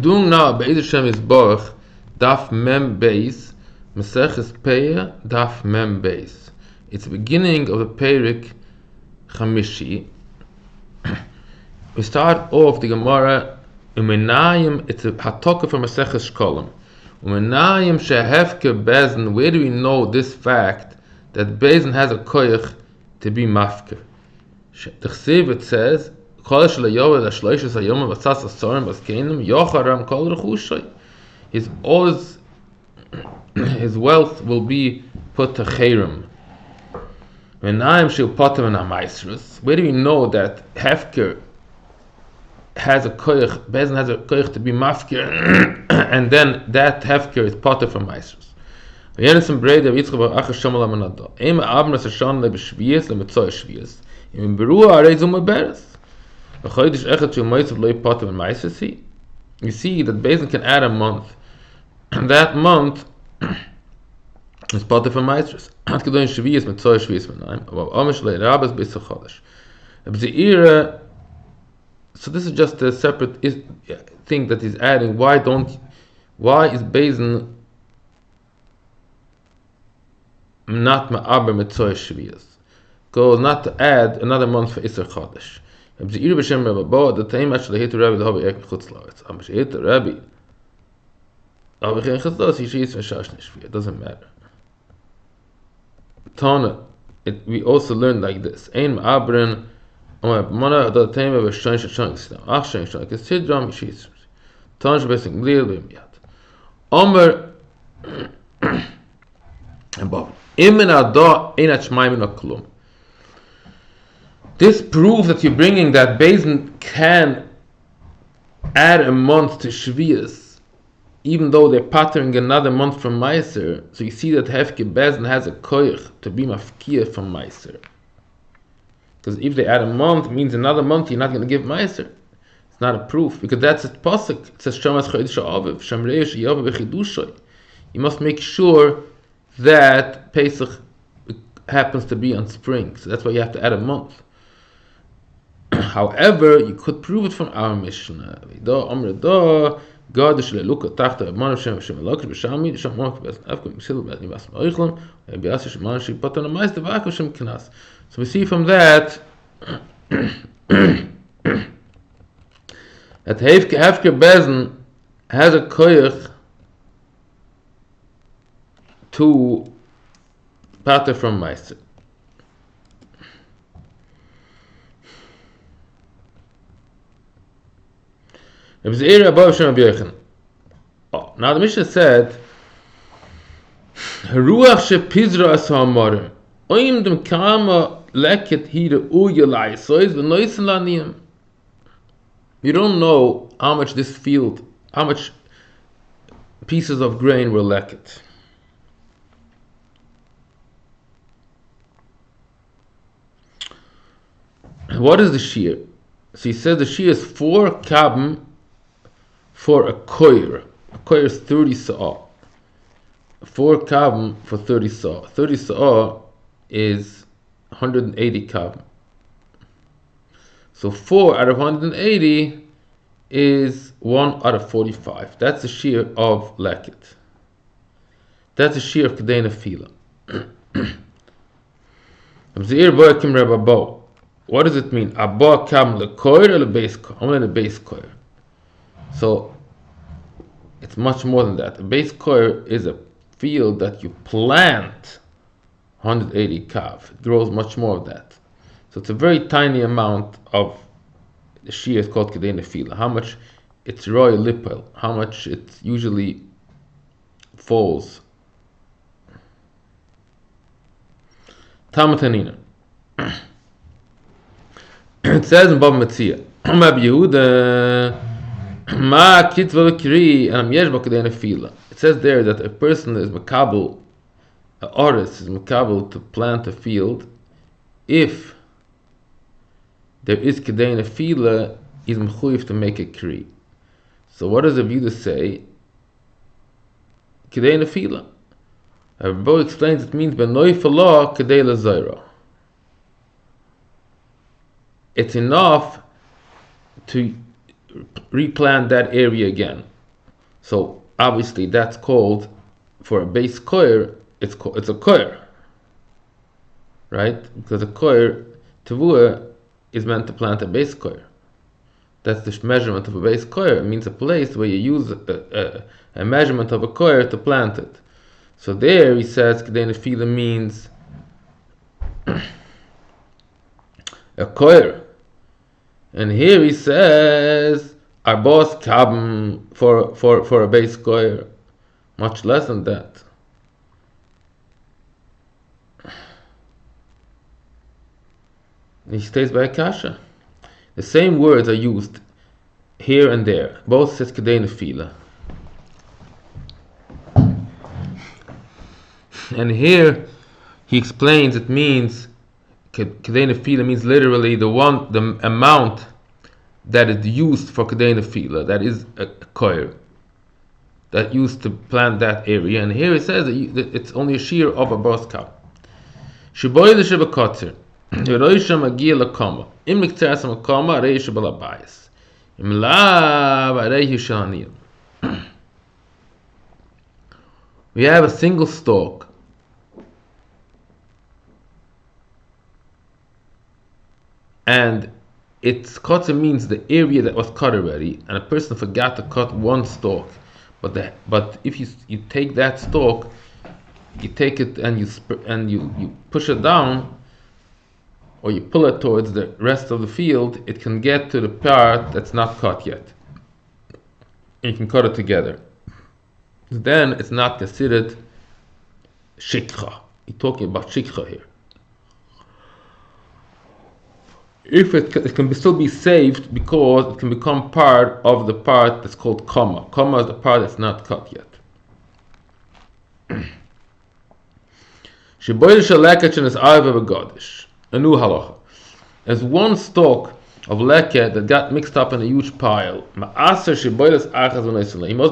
doing now Beis Hashem is Baruch Daf Mem Beis Maseches Peah Daf Mem Beis. It's the beginning of the Perik Chamishi. We start off the Gemara Umenayim. It's a hatoka from Maseches Shkolim. Umenayim shehefker bezin. Where do we know this fact that bezin has a koyach to be mafker? The Chsiv, it says, his wealth will be put to chayrim. Where do we know that Hefker has a koyach, bezin has a koyach to be mafker, and then that Hefker is potter from maisrus? You see that Beis can add a month, and that month is potter from maisrus. So this is just a separate thing that he's adding. Why is Beis not ma'aber mitzoy shviyas? Goes not to add another month for Isser Chodesh. Rabbi the time actually hit Rabbi the Hobby Chutz La'aretz. Hit Rabbi. It doesn't matter. Tana, we also learned like this. Ein ma'abren Mana the time of a shine shine. Ach shine shine. Consider Mishis. Tana shbesing glil b'miyat. Omer and Bob. Imen ada ein atshmayim no klum. This proves that you're bringing that Beis can add a month to Shvias, even though they're pattering another month from Meiser. So you see that Hefker Beis has a koyach to be mafkir from Meiser. Because if they add a month, it means another month you're not going to give Meiser. It's not a proof, because that's a pasuk. It says Shamas Chodesh Aviv, Shamreish Yav Bechidushay. You must make sure that Pesach happens to be on spring. So that's why you have to add a month. However, you could prove it from our Mishna. So we see from that that Hefker Beis has a koyach to pater from Meiser. Now the Mishnah said, "Ruach shepizra asamarim, oim dem kama leket hira uyalai sois v'noisen laniyim." You don't know how much this field, how much pieces of grain were leket. What is the shear? So he says the shear is 4 kabim for a koyer. A koyer is 30 sa'ah. 4 kabim for 30 sa'ah. 30 sa'ah is 180 kabim. So 4 out of 180 is 1 out of 45. That's the shear of leket. That's the shear of kedei nefila. Rabbi Abbahu. What does it mean? Abba kam lekoyer or lebeis koyer? I'm in the base koyer. So it's much more than that. A base koyer is a field that you plant 180 kav. It grows much more of that. So it's a very tiny amount of the shear is called kedei nefila. How much it's roy lipel, how much it usually falls. Tamatanina. It says in Bava Metzia, Rabbi Yehuda, Ma kitva kri, and am yesh ba kedei nefila. It says there that a person is makabel, an artist is makabel to plant a field if there is kedei nefila, he's mechuyev to make a kri. So what does the Yehuda say? Kedei nefila. Rabbi Abbahu explains it means benoi falah kedei lazayra. It's enough to replant that area again. So obviously that's called, for a base koyer, it's a koyer, right? Because a koyer, tevuah, is meant to plant a base koyer. That's the measurement of a base koyer. It means a place where you use a measurement of a koyer to plant it. So there he says kedei nefila means a koyer. And here he says arbos kabim for a base koyer. Much less than that. He stays by kasha. The same words are used here and there. Both says kedei nefila. And here he explains it means kedei nefila means literally the amount that is used for kedei nefila, that is a koyer, that used to plant that area. And here it says that it's only a shear of a boskap. Shiboy l'sheba kotzer. Yeroisha magia l'koma. Im mikteras l'koma arei shebal abayis. Im lav arei yishanil. We have a single stalk. And its kotzer means the area that was cut already, and a person forgot to cut one stalk. But if you take that stalk, you take it and you push it down, or you pull it towards the rest of the field, it can get to the part that's not cut yet. And you can cut it together. Then it's not considered Shikcha. You're talking about Shikcha here. If it can still be saved because it can become part of the part that's called comma. Comma is the part that's not cut yet. A new halacha. There's one stalk of leket that got mixed up in a huge pile. He must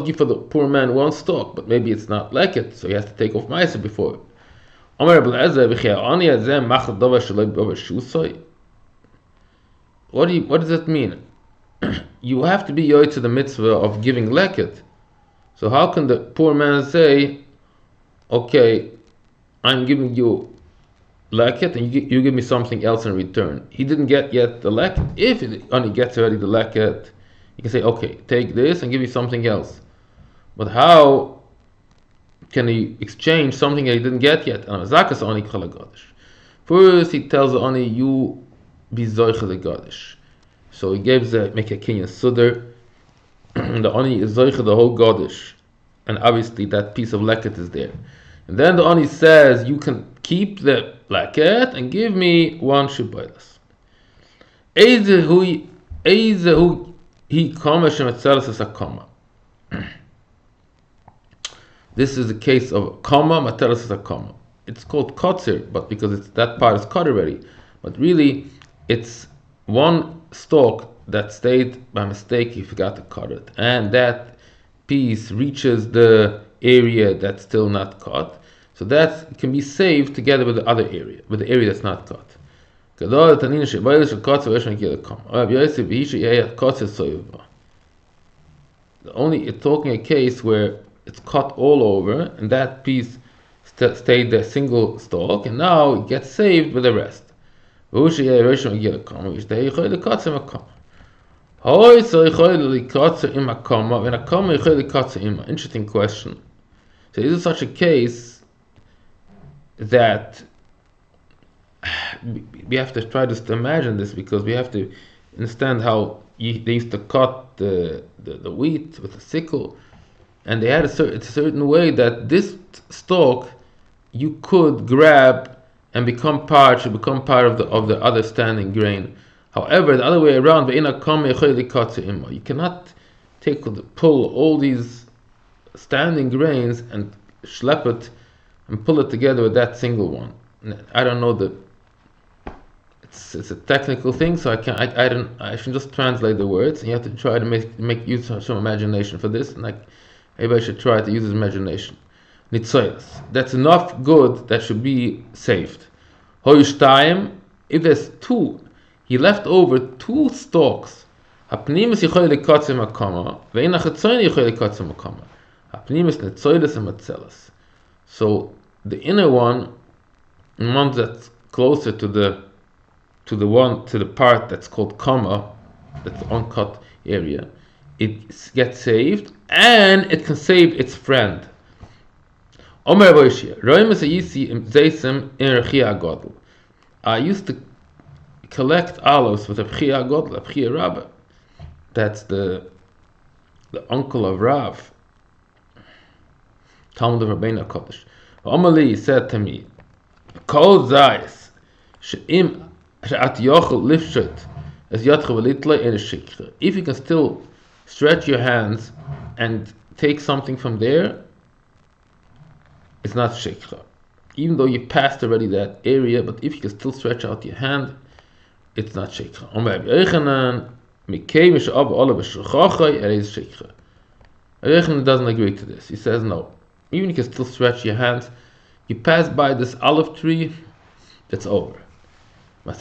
give for the poor man one stalk, but maybe it's not leket, so he has to take off meiser before it. What does that mean? You have to be yoy to the mitzvah of giving leket. So how can the poor man say, okay, I'm giving you leket and you give me something else in return? He didn't get yet the leket. If he only gets already the leket, he can say, okay, take this and give you something else. But how can he exchange something that he didn't get yet? First he tells the ani, you be zoiche the Gadish. So he gives make a kinyan sudder. The ani is zoiche the whole Gadish, and obviously that piece of leket is there. And then the ani says, you can keep the leket and give me one shiboilas. Eizehu he kama shemetzelas as a kama. This is the case of kama matelas as a kama. It's called kotzer, but because that part is cut already. But really, it's one stalk that stayed by mistake, he forgot to cut it. And that piece reaches the area that's still not cut. So that can be saved together with the other area, with the area that's not cut. Only it's talking a case where it's cut all over, and that piece stayed the single stalk, and now it gets saved with the rest. Interesting question. So this is such a case that we have to try to imagine this, because we have to understand how they used to cut the wheat with a sickle, and they had a certain way that this stalk you could grab and become part of the other standing grain. However, the other way around, you cannot pull all these standing grains and schlep it and pull it together with that single one. I don't know it's a technical thing, so I should just translate the words, and you have to try to make use of some imagination for this, and everybody should try to use his imagination. Nitzoyas. That's enough good that should be saved. Hoishtayim, if there's two, he left over two stalks. הפנימוס יכול לקוצר מקומה, ואין החיצוני יכול לקוצר מקומה. הפנימוס נצוילס ומצלס. So the inner one that's closer to the part that's called comma, that's the uncut area, it gets saved and it can save its friend. Omer Rabbi Hoshaya, Roimus ayisi im zeisem in Rabbi Chiya HaGadol. I used to collect olives with Rabbi Chiya HaGadol, Rabbi Chiya Rabbi. That's the uncle of Rav, Talmud of Rabbeinu Kodesh. Omali said to me, Kol zayis she'im she'at yochel lifshot as yatcha v'litlay in a shikcha. If you can still stretch your hands and take something from there, it's not shikcha. Even though you passed already that area, but if you can still stretch out your hand, it's not shikcha. Rabbi Yochanan doesn't agree to this. He says no. Even if you can still stretch your hands, you pass by this olive tree, it's over. We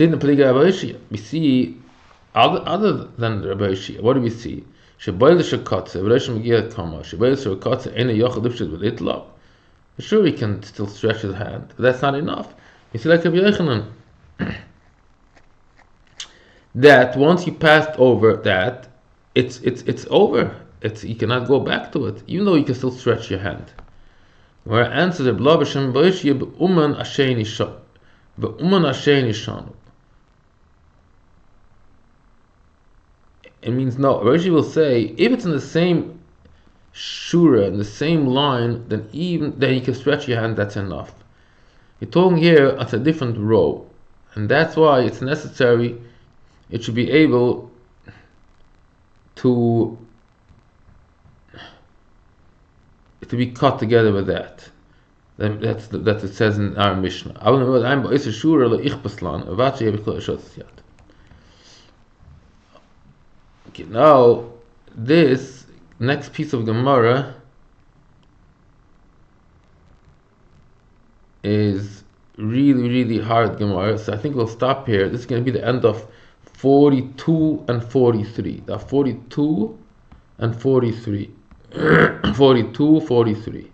see other than Rabbi Hoshaya. What do we see? Sure, he can still stretch his hand, but that's not enough. You see, like Rabbi Yochanan, that once you passed over that, it's over. You cannot go back to it, even though you can still stretch your hand. Where answers the Rabbi Hoshaya be'uman asheni shanu. It means no. Rabbi Hoshaya will say if it's in the same shura, in the same line, then you can stretch your hand. That's enough. You're talking here at a different row, and that's why it's necessary. It should be able to be cut together with that. That it says in our Mishna. Okay, now this next piece of Gemara is really, really hard Gemara. So I think we'll stop here. This is going to be the end of 42 and 43. 42 and 43. 42, 43.